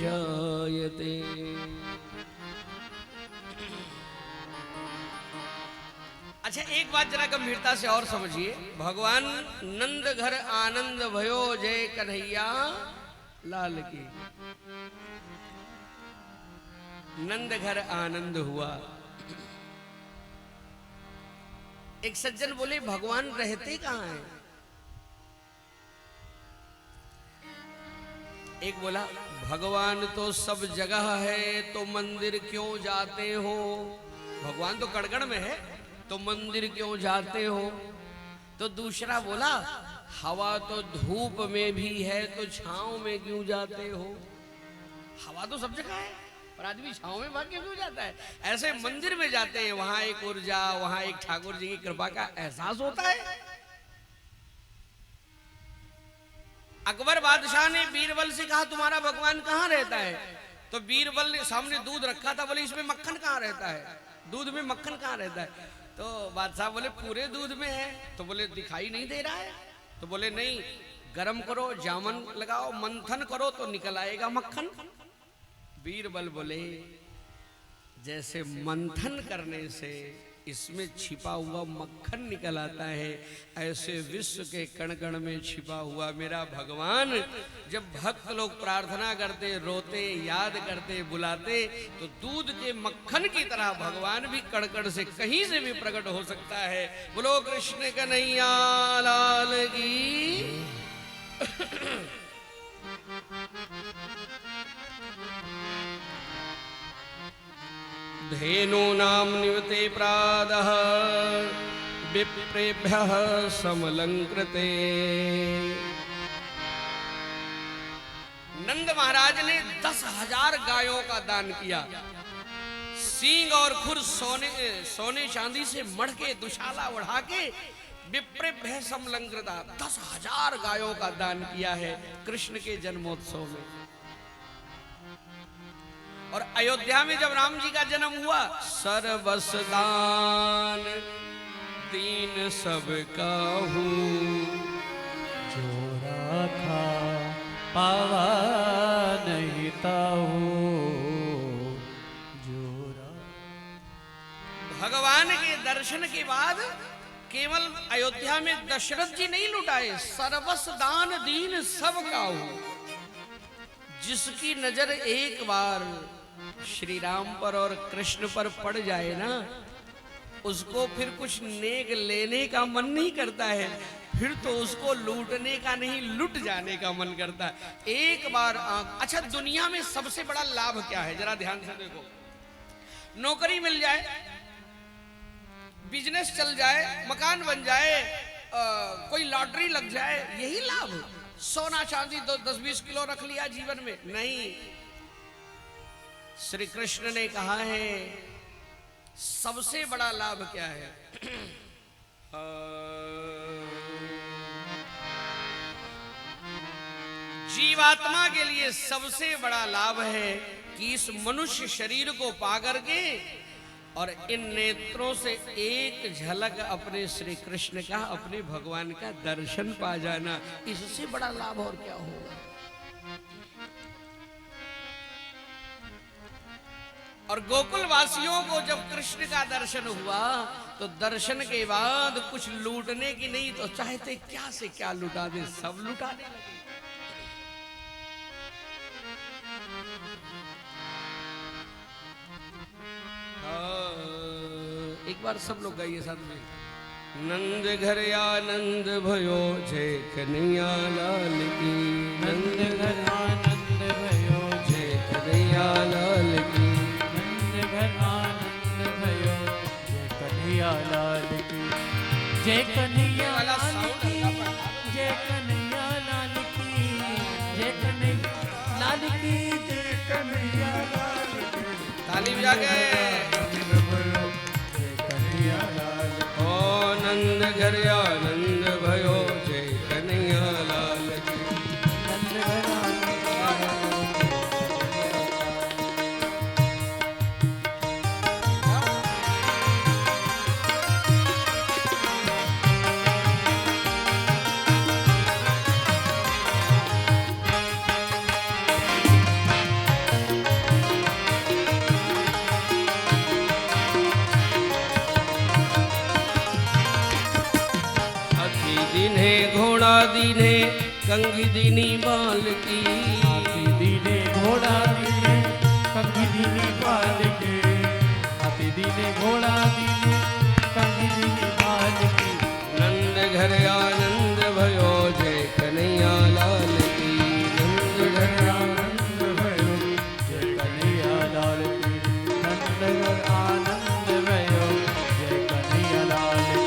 जायते। अच्छा, एक बात जरा गंभीरता से और समझिए। भगवान नंद घर आनंद भयो जय कन्हैया लाल की। नंद घर आनंद हुआ। एक सज्जन बोले भगवान रहते कहाँ हैं? एक बोला भगवान तो सब जगह है, तो मंदिर क्यों जाते हो? भगवान तो कड़कड़ में है, तो मंदिर क्यों जाते हो? तो दूसरा बोला हवा तो धूप में भी है, तो छांव में क्यों जाते हो? हवा तो सब जगह है, पर आदमी छांव में भाग के क्यों जाता है? ऐसे मंदिर में जाते हैं, वहां एक ऊर्जा, वहां एक ठाकुर जी की कृपा का एहसास होता है। अकबर बादशाह ने बीरबल से कहा तुम्हारा भगवान कहाँ रहता है? तो बीरबल ने सामने दूध रखा था, बोले इसमें मक्खन कहाँ रहता है? दूध में मक्खन कहाँ रहता है? तो बादशाह बोले पूरे दूध में है। तो बोले दिखाई नहीं दे रहा है? तो बोले नहीं, गरम करो, जामन लगाओ, मंथन करो तो निकल आएगा मक्खन। बीरबल बोले जैसे मंथन करने से इसमें छिपा हुआ मक्खन निकल आता है, ऐसे विश्व के कण कण में छिपा हुआ मेरा भगवान जब भक्त लोग प्रार्थना करते, रोते, याद करते, बुलाते, तो दूध के मक्खन की तरह भगवान भी कण कण से कहीं से भी प्रकट हो सकता है। बोलो कृष्ण कन्हैया लाल की। धेनु नाम निवते प्रादः विप्रेभ्यः समलंकृते। नंद महाराज ने 10,000 गायों का दान किया। सींग और खुर सोने चांदी से मढ़ के दुशाला उड़ा के विप्रेभ्यः समलंकृता 10,000 गायों का दान किया है कृष्ण के जन्मोत्सव में। और अयोध्या में जब राम जी का जन्म हुआ, सर्वस दान दीन सबका हूँ, जो राखा पावा नहीं ताहू, जो भगवान के दर्शन के बाद केवल अयोध्या में दशरथ जी नहीं लुटाए, सर्वस दान दीन सबका हूँ। जिसकी नजर एक बार श्री राम पर और कृष्ण पर पड़ जाए ना, उसको फिर कुछ नेक लेने का मन नहीं करता है, फिर तो उसको लूटने का नहीं, लुट जाने का मन करता है। एक बार अच्छा, दुनिया में सबसे बड़ा लाभ क्या है? जरा ध्यान से देखो। नौकरी मिल जाए, बिजनेस चल जाए, मकान बन जाए, कोई लॉटरी लग जाए, यही लाभ? सोना चांदी 10-20 किलो रख लिया जीवन में? नहीं। श्री कृष्ण ने कहा है सबसे बड़ा लाभ क्या है? जीवात्मा के लिए सबसे बड़ा लाभ है कि इस मनुष्य शरीर को पा करके और इन नेत्रों से एक झलक अपने श्री कृष्ण का, अपने भगवान का दर्शन पा जाना। इससे बड़ा लाभ और क्या होगा? और गोकुल वासियों को जब कृष्ण का दर्शन हुआ, तो दर्शन के बाद कुछ लूटने की नहीं, तो चाहते क्या से क्या लुटा दे, सब लुटाने लगे। एक बार सब लोग गाइए साथ में। नंद घर आनंद भयो जय कन्हैया लाल की। नंद घर आनंद भयो जय कन्हैया लाल की। नंद घर आनंद भयो जय कन्हैया लाल की। जय कन्हैया लाल की, जय कन्हैया लाल की, जय कन्हैया लाल की, जय कन्हैया लाल की। ताली बजा के नंद घर आनंद भयो जय कन्हैया लाल की। नंद घर कंघी दीनी बाल की। हाथी दीने घोड़ा दीने कंघी दीनी बाल के, हाथी दीने घोड़ा दीने कंघी दीनी बाल की। नंद घर आनंद भयो जय कन्हैया लाल की। नंद घर आनंद भयो जय कन्हैया लाल की, नंद घर आनंद भयो जय कन्हैया लाल की।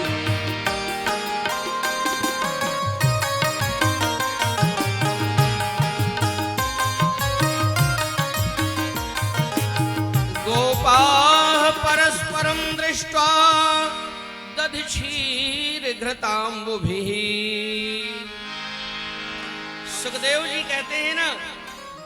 गोपाः परस्परं दृष्ट्वा दधिक्षीर घृताम्बुभिः। सुखदेव जी कहते हैं ना,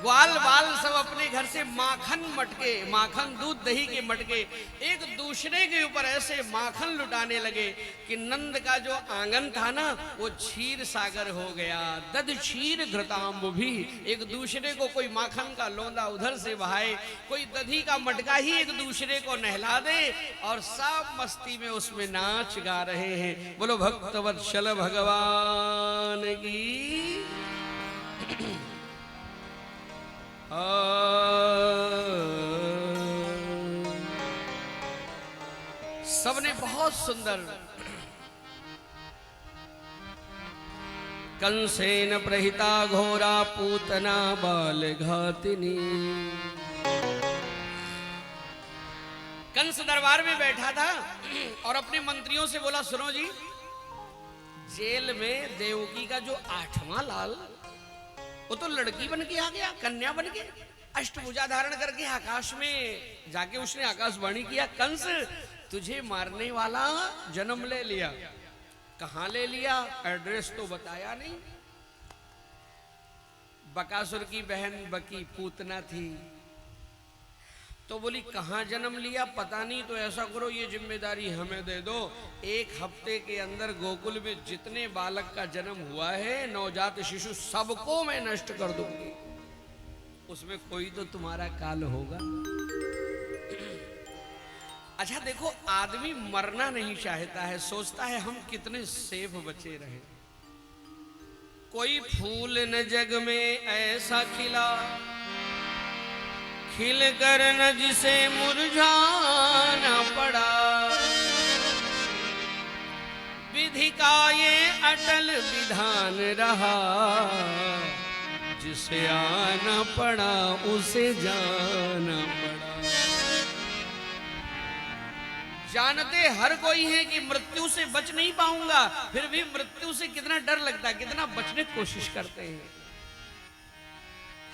ग्वाल बाल सब अपने घर से माखन मटके, माखन दूध दही के मटके एक दूसरे के ऊपर ऐसे माखन लुटाने लगे कि नंद का जो आंगन था ना वो क्षीर सागर हो गया। दध क्षीर घृताम्बुभिः, एक दूसरे को कोई माखन का लोंदा उधर से बहाए, कोई दधी का मटका ही एक दूसरे को नहला दे और सब मस्ती में उसमें नाच गा रहे हैं। बोलो भक्तवत्सल भगवान की। सबने बहुत सुंदर। कंसेन प्रहिता घोरा पूतना बाल घातिनी। कंस दरबार में बैठा था और अपने मंत्रियों से बोला, सुनो जी, जेल में देवकी का जो 8वां लाल वो तो लड़की बन के आ गया, कन्या बन के अष्टभुजा धारण करके आकाश में जाके उसने आकाशवाणी किया, कंस तुझे मारने वाला जन्म ले लिया। कहां ले लिया? एड्रेस तो बताया नहीं। बकासुर की बहन बकी पूतना थी तो बोली कहां जन्म लिया पता नहीं, तो ऐसा करो ये जिम्मेदारी हमें दे दो, 1 हफ्ते के अंदर गोकुल में जितने बालक का जन्म हुआ है नवजात शिशु सबको मैं नष्ट कर दूंगी, उसमें कोई तो तुम्हारा काल होगा। अच्छा देखो, आदमी मरना नहीं चाहता है, सोचता है हम कितने सेफ बचे रहे। कोई फूल न जग में ऐसा खिला, खिल कर न जिसे मुरझाना पड़ा, विधि का ये अटल विधान रहा, जिसे आना पड़ा उसे जाना पड़ा। जानते हर कोई है कि मृत्यु से बच नहीं पाऊंगा, फिर भी मृत्यु से कितना डर लगता है, कितना बचने की कोशिश करते हैं।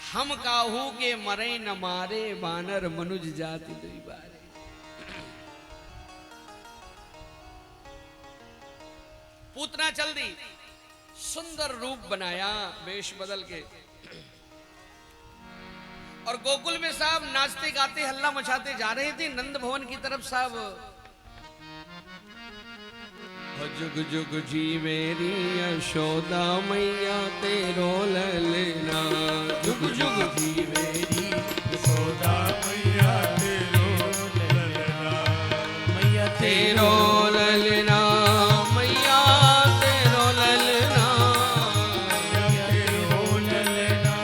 हम काहू के मरे न मारे, बानर मनुज जाति दुई बारे। पूतना चल दी, सुंदर रूप बनाया वेश बदल के, और गोकुल में साहब नाचते गाते हल्ला मचाते जा रहे थे नंद भवन की तरफ साहब। जुग जुग जी मेरी यशोदा मैया तेरो ललना, जुग जुग जी मेरी यशोदा मैया तेरो ललना, मैया तेरो ललना, मैया तेरो ललना, मैया तेरो ललना,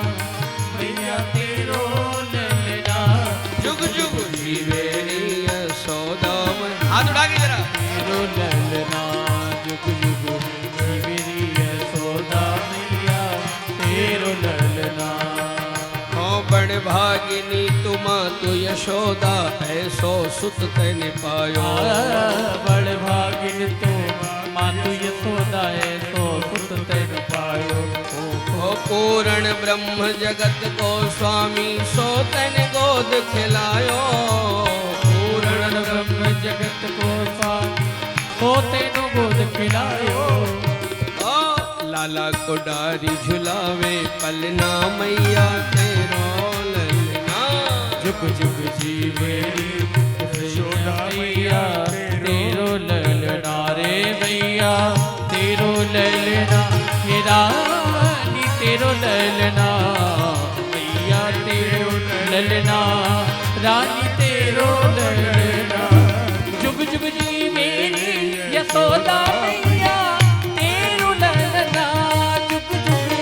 मैया तेरो ललना, जुग जुग जी मेरी यशोदा मैया। हाथ उठा के जरा। तेरो ललना, जुग जुग जी मेरी यशोदा मैया तेरो ललना। हो बड़ भागिनी तुमा तु यशोदा, ऐसो सुत तैने पायो। बड़ भागिन तो मातु यशोदा ऐसो सुत तैन पायो। ओ पूर्ण ब्रह्म जगत को स्वामी, सो तैन गोद खिलायो। पूर्ण ब्रह्म जगत को स्वामी, सो तेनु गोद खिलायो। ओ लाला को डारी झुलावे, पलना मैया तेरो ललना, जुग जुग जी मेरी यशोदा मैया तेरो ललना रे मैया तेरो ललना, हे रानी तेरो ललना, मैया तेरो ललना, रानी तेरो ललना। जुग जुग जी मेरी यशोदा मैया तेरो ललना, जुग जुग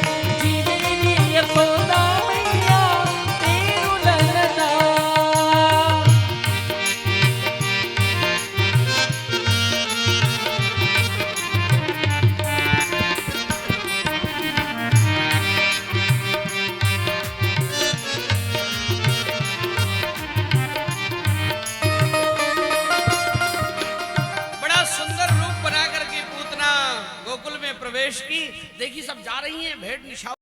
सब जा रही हैं भेंट निशावर